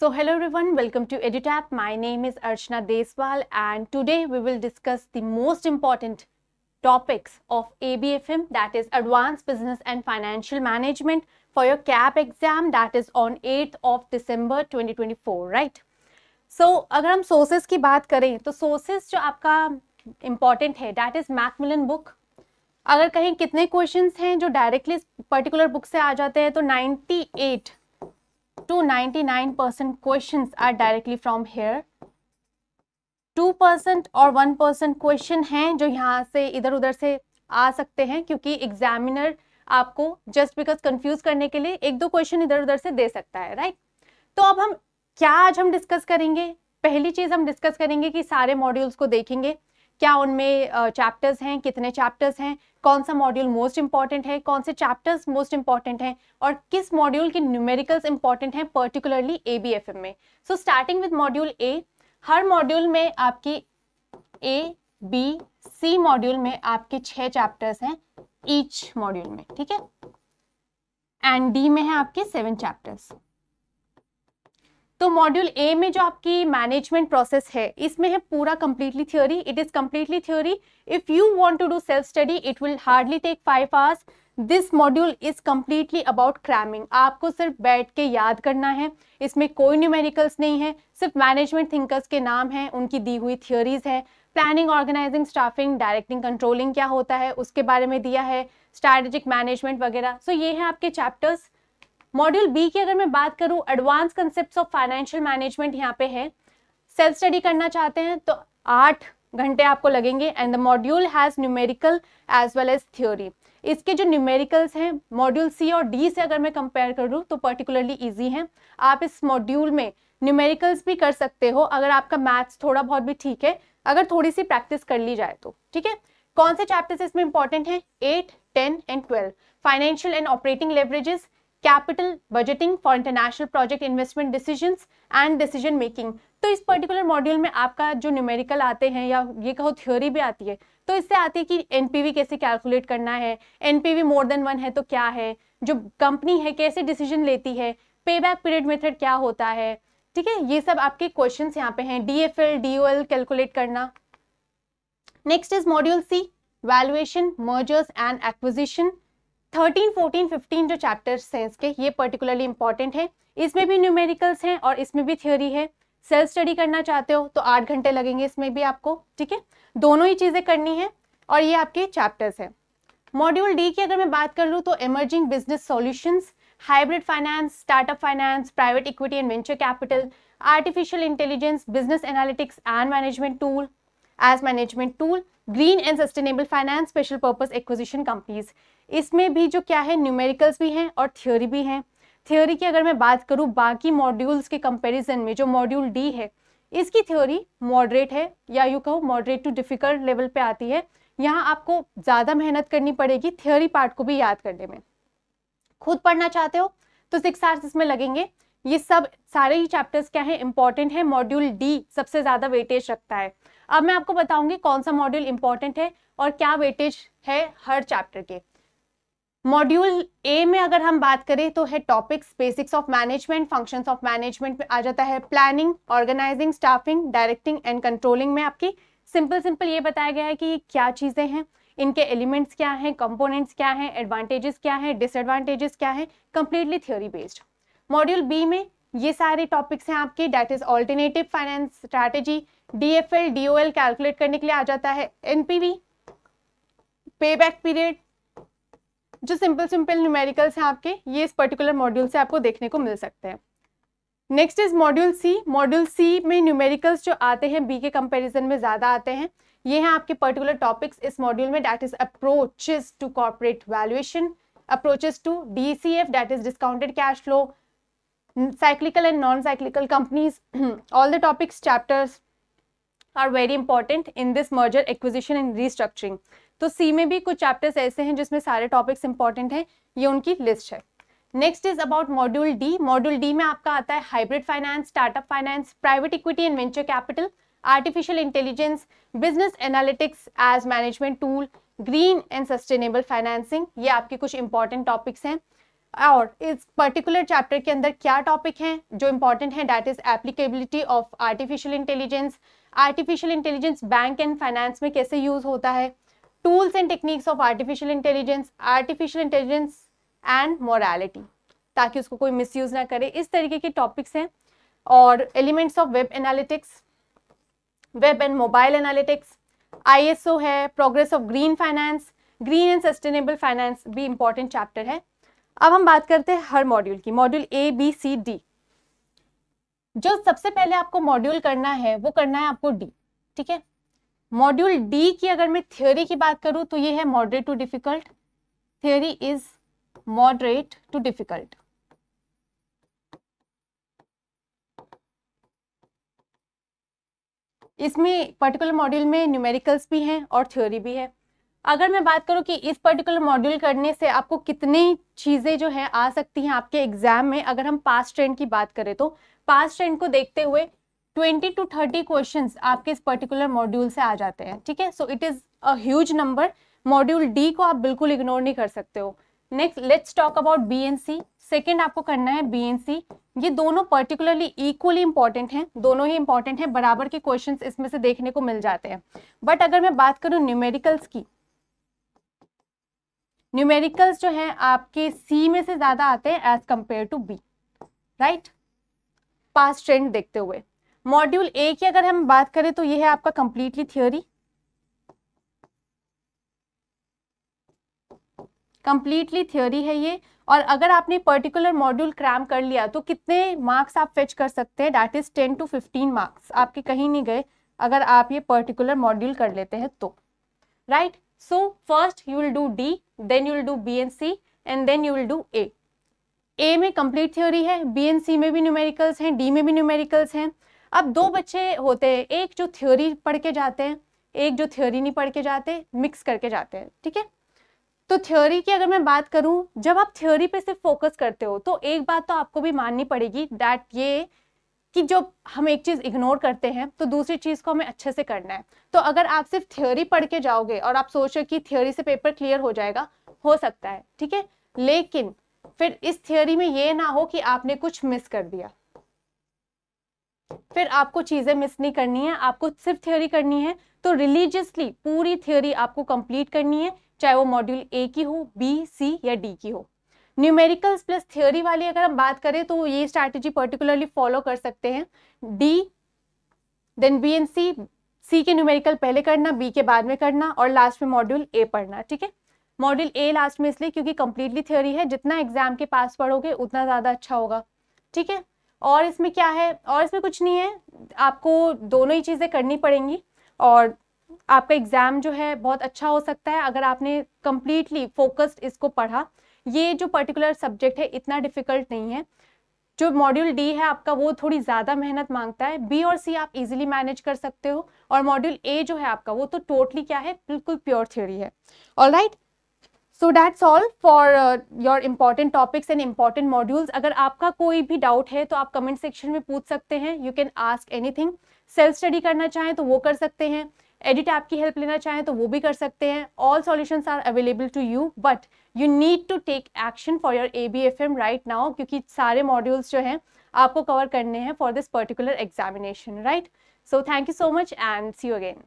So hello everyone, welcome to EduTap. My name is Archana Deswal and today we will discuss the most important topics of ABFM, that is Advanced Business and Financial Management for your CAP exam, that is on 8th of December 2024, right? So अगर हम sources की बात करें तो sources जो आपका important है that is Macmillan book. अगर कहीं कितने क्वेश्चंस हैं जो डायरेक्टली पर्टिकुलर बुक से आ जाते हैं तो 98 to 99% questions are directly from here. 2% और 1% क्वेश्चन हैं जो यहाँ से इधर उधर से आ सकते हैं, क्योंकि एग्जामिनर आपको जस्ट बिकॉज कंफ्यूज करने के लिए एक दो क्वेश्चन इधर उधर से दे सकता है, राइट? तो अब हम क्या आज हम डिस्कस करेंगे? पहली चीज हम डिस्कस करेंगे कि सारे मॉड्यूल्स को देखेंगे, क्या उनमें चैप्टर्स हैं, कितने चैप्टर्स हैं, कौन सा मॉड्यूल मोस्ट इंपॉर्टेंट है, कौन से चैप्टर्स मोस्ट इंपॉर्टेंट हैं और किस मॉड्यूल के न्यूमेरिकल्स इंपॉर्टेंट हैं पर्टिकुलरली एबीएफएम में. So starting with module A. Her module में आपकी ए बी सी मॉड्यूल में आपके 6 चैप्टर्स हैं ईच मॉड्यूल में, ठीक है, एंड डी में है आपके 7 चैप्टर्स. तो मॉड्यूल ए में जो आपकी मैनेजमेंट प्रोसेस है इसमें है पूरा completely theory. It is completely theory. If you want to do self study it will hardly take 5 hours. This module is completely about cramming. आपको सिर्फ बैठ के याद करना है. इसमें कोई न्यूमेरिकल्स नहीं है, सिर्फ मैनेजमेंट थिंकर्स के नाम हैं, उनकी दी हुई थियोरीज है. Planning, organising, staffing, directing, controlling क्या होता है उसके बारे में दिया है, स्ट्रैटेजिक मैनेजमेंट वगैरह. सो ये है आपके चैप्टर्स. मॉड्यूल बी की अगर मैं बात करूं, advance concepts of financial management यहाँ पे है. सेल्फ स्टडी करना चाहते हैं तो 8 घंटे आपको लगेंगे and the module has numerical as well as theory. इसके जो न्यूमेरिकल्स हैं मॉड्यूल सी और डी से अगर मैं कंपेयर करूं तो पर्टिकुलरली इजी हैं. आप इस मॉड्यूल में न्यूमेरिकल्स भी कर सकते हो अगर आपका मैथ्स थोड़ा बहुत भी ठीक है, अगर थोड़ी सी प्रैक्टिस कर ली जाए तो, ठीक है. कौन से चैप्टर्स इसमें इंपॉर्टेंट हैं? 8, 10 and 12. Financial and operating leverages, capital, budgeting for international project investment decisions and decision making. तो इस पर्टिकुलर मॉड्यूल में आपका जो न्यूमेरिकल आते हैं या ये कहो थ्योरी भी आती है, तो इससे आती है कि एनपीवी कैसे कैलकुलेट करना है, एनपीवी मोर देन 1 है तो क्या है, जो कंपनी है कैसे डिसीजन लेती है, पे बैक पीरियड मेथड क्या होता है, ठीक है. ये सब आपके क्वेश्चंस यहाँ पे हैं. डीएफएल, डीओएल कैलकुलेट करना. Next is module C, valuation, mergers and acquisition. 13, 14, 15 जो चैप्टर्स हैं इसके, ये पर्टिकुलरली इंपॉर्टेंट है. इसमें भी न्यूमेरिकल्स हैं और इसमें भी थ्योरी है. सेल्फ स्टडी करना चाहते हो तो 8 घंटे लगेंगे इसमें भी आपको, ठीक है. दोनों ही चीजें करनी है और ये आपके चैप्टर्स हैं. मॉड्यूल डी की अगर मैं बात कर लूँ तो emerging business solutions, hybrid finance, startup finance, private equity and venture capital, artificial intelligence, business analytics and management tool as management tool, green and sustainable finance, special purpose acquisition companies. इसमें भी जो क्या है न्यूमेरिकल्स भी हैं और theory भी हैं. थ्योरी की अगर मैं बात करूं बाकी मॉड्यूल्स के कंपैरिजन में, जो मॉड्यूल डी है इसकी थ्योरी मॉडरेट है या यूं कहो मॉडरेट टू डिफिकल्ट लेवल पे आती है. यहाँ आपको ज़्यादा मेहनत करनी पड़ेगी थ्योरी पार्ट को भी याद करने में. खुद पढ़ना चाहते हो तो 6 आवर्स इसमें लगेंगे. ये सब सारे ही चैप्टर्स क्या है इंपॉर्टेंट है. मॉड्यूल डी सबसे ज़्यादा वेटेज रखता है. अब मैं आपको बताऊंगी कौन सा मॉड्यूल इंपॉर्टेंट है और क्या वेटेज है हर चैप्टर के. मॉड्यूल ए में अगर हम बात करें तो है topics, basics of management, functions of management में आ जाता है planning, organising, staffing, directing and controlling में आपकी सिंपल ये बताया गया है कि क्या चीज़ें हैं, इनके एलिमेंट्स क्या हैं, कंपोनेंट्स क्या हैं, एडवांटेजेस क्या हैं, डिसएडवांटेजेस क्या हैं, completely theory based. Module B में ये सारे टॉपिक्स हैं आपके, that is alternative finance strategy, DFL, DOL calculate करने के लिए आ जाता है, एनपीवी, पे बैक पीरियड, जो सिंपल न्यूमेरिकल्स हैं आपके, ये इस पर्टिकुलर मॉड्यूल से आपको देखने को मिल सकते हैं. Next is module C. Module C में न्यूमेरिकल्स जो आते हैं बी के कंपैरिजन में ज़्यादा आते हैं. ये हैं आपके पर्टिकुलर टॉपिक्स इस मॉड्यूल में, that is approaches to corporate valuation, approaches to DCF that is discounted cash flow, cyclical and non-cyclical companies. All the topics chapters are very important in this merger, acquisition and restructuring. तो सी में भी कुछ chapters ऐसे हैं जिसमें सारे topics important हैं, ये उनकी लिस्ट है. Next is about module D. Module D में आपका आता है hybrid finance, startup finance, private equity and venture capital, artificial intelligence, business analytics as management tool, green and sustainable financing. ये आपके कुछ इंपॉर्टेंट टॉपिक्स हैं. और इस पर्टिकुलर चैप्टर के अंदर क्या टॉपिक हैं जो इंपॉर्टेंट है, that is applicability of artificial intelligence, artificial intelligence bank and finance में कैसे यूज होता है, tools and techniques of artificial intelligence and morality, ताकि उसको कोई मिसयूज ना करे, इस तरीके के टॉपिक्स हैं। और elements of web analytics, web and mobile analytics, ISO है, progress of green finance, green and sustainable finance भी इंपॉर्टेंट चैप्टर है। अब हम बात करते हैं हर मॉड्यूल की, module A, B, C, D। जो सबसे पहले आपको मॉड्यूल करना है वो करना है आपको D, ठीक है। मॉड्यूल D की अगर मैं थ्योरी की बात करूं तो ये है moderate to difficult, theory is moderate to difficult. इसमें पर्टिकुलर मॉड्यूल में न्यूमेरिकल्स भी हैं और थ्योरी भी है। अगर मैं बात करूं कि इस पर्टिकुलर मॉड्यूल करने से आपको कितनी चीजें जो है आ सकती हैं आपके एग्जाम में, अगर हम पास्ट ट्रेंड की बात करें तो पास्ट ट्रेंड को देखते हुए 20 to 30 क्वेश्चंस आपके इस पर्टिकुलर मॉड्यूल से आ जाते हैं, ठीक है। So it is a huge number. Module D को आप बिल्कुल इग्नोर नहीं कर सकते हो। Next let's talk about B and C। Second आपको करना है B and C। ये दोनों पर्टिकुलरली इक्वली इंपॉर्टेंट हैं, दोनों ही इंपॉर्टेंट हैं, बराबर के क्वेश्चंस इसमें से देखने को मिल जाते हैं। बट अगर मैं बात करूं न्यूमेरिकल्स की, न्यूमेरिकल्स जो हैं आपके C में से ज्यादा आते हैं as compare to B, right, past trend देखते हुए। मॉड्यूल A की अगर हम बात करें तो ये है आपका कंप्लीटली थ्योरी, कंप्लीटली थ्योरी है ये। और अगर आपने पर्टिकुलर मॉड्यूल क्रैम कर लिया तो कितने मार्क्स आप फेच कर सकते हैं, दैट इज 10 to 15 मार्क्स आपके कहीं नहीं गए अगर आप ये पर्टिकुलर मॉड्यूल कर लेते हैं तो, right. So first you will do D, then you will do B and C and then you will do A। A में कंप्लीट थ्योरी है, B and C में भी न्यूमेरिकल्स हैं, D में भी न्यूमेरिकल्स हैं। अब दो बच्चे होते हैं, एक जो थ्योरी पढ़ के जाते हैं, एक जो थ्योरी नहीं पढ़ के जाते, मिक्स करके जाते हैं, ठीक है। तो थ्योरी की अगर मैं बात करूं, जब आप थ्योरी पे सिर्फ फोकस करते हो तो एक बात तो आपको भी माननी पड़ेगी, दैट ये कि जब हम एक चीज इग्नोर करते हैं तो दूसरी चीज को हमें अच्छे से करना है। तो अगर आप सिर्फ थ्योरी पढ़ के जाओगे और आप सोचो कि थ्योरी से पेपर क्लियर हो जाएगा, हो सकता है, ठीक है, लेकिन फिर इस थ्योरी में ये ना हो कि आपने कुछ मिस कर दिया। फिर आपको चीजें मिस नहीं करनी है, आपको सिर्फ थ्योरी करनी है। तो रिलीजियसली पूरी थ्योरी आपको कंप्लीट करनी है, चाहे वो मॉड्यूल A की हो, B, C या D की हो। न्यूमेरिकल्स प्लस थ्योरी वाली अगर हम बात करें तो ये स्ट्रैटेजी पर्टिकुलरली फॉलो कर सकते हैं, D then B and C के न्यूमेरिकल पहले करना, B के बाद में करना और लास्ट में मॉड्यूल A पढ़ना, ठीक है। मॉड्यूल A लास्ट में इसलिए क्योंकि कंप्लीटली थ्योरी है, जितना एग्जाम के पास पढ़ोगे उतना ज्यादा अच्छा होगा, ठीक है। और इसमें क्या है, और इसमें कुछ नहीं है, आपको दोनों ही चीजें करनी पड़ेंगी और आपका एग्जाम जो है बहुत अच्छा हो सकता है अगर आपने कंप्लीटली फोकस्ड इसको पढ़ा। ये जो पर्टिकुलर सब्जेक्ट है इतना डिफिकल्ट नहीं है। जो मॉड्यूल D है आपका वो थोड़ी ज्यादा मेहनत मांगता है, B और C आप इजीली मैनेज कर सकते हो, और मॉड्यूल A जो है आपका वो तो टोटली क्या है, बिल्कुल प्योर थ्योरी है। Alright, so that's all for your important topics and important modules. अगर आपका कोई भी डाउट है तो आप कमेंट सेक्शन में पूछ सकते हैं, you can ask anything. Self study करना चाहें तो वो कर सकते हैं, एडिट ऐप की हेल्प लेना चाहें तो वो भी कर सकते हैं। All solutions are available to you, but you need to take action for your ABFM right now, क्योंकि सारे मॉड्यूल्स जो हैं आपको कवर करने हैं for this particular examination, right. So thank you so much and see you again.